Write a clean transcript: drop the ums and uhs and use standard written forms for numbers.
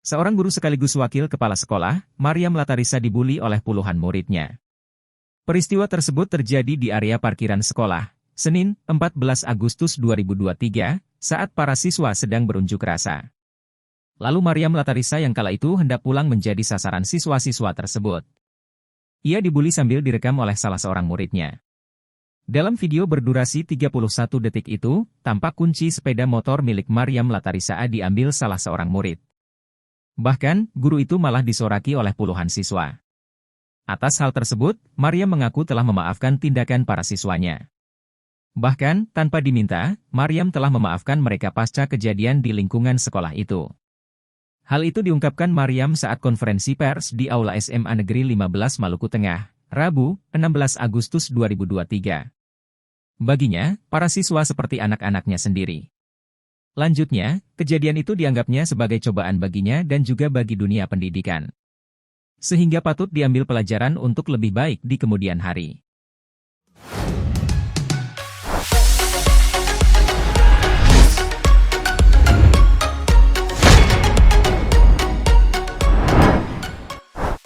Seorang guru sekaligus wakil kepala sekolah, Mariam Latarisa dibuli oleh puluhan muridnya. Peristiwa tersebut terjadi di area parkiran sekolah, Senin, 14 Agustus 2023, saat para siswa sedang berunjuk rasa. Lalu Mariam Latarisa yang kala itu hendak pulang menjadi sasaran siswa-siswa tersebut. Ia dibuli sambil direkam oleh salah seorang muridnya. Dalam video berdurasi 31 detik itu, tampak kunci sepeda motor milik Mariam Latarisa diambil salah seorang murid. Bahkan, guru itu malah disoraki oleh puluhan siswa. Atas hal tersebut, Mariam mengaku telah memaafkan tindakan para siswanya. Bahkan, tanpa diminta, Mariam telah memaafkan mereka pasca kejadian di lingkungan sekolah itu. Hal itu diungkapkan Mariam saat konferensi pers di Aula SMA Negeri 15 Maluku Tengah, Rabu, 16 Agustus 2023. Baginya, para siswa seperti anak-anaknya sendiri. Lanjutnya, kejadian itu dianggapnya sebagai cobaan baginya dan juga bagi dunia pendidikan. Sehingga patut diambil pelajaran untuk lebih baik di kemudian hari.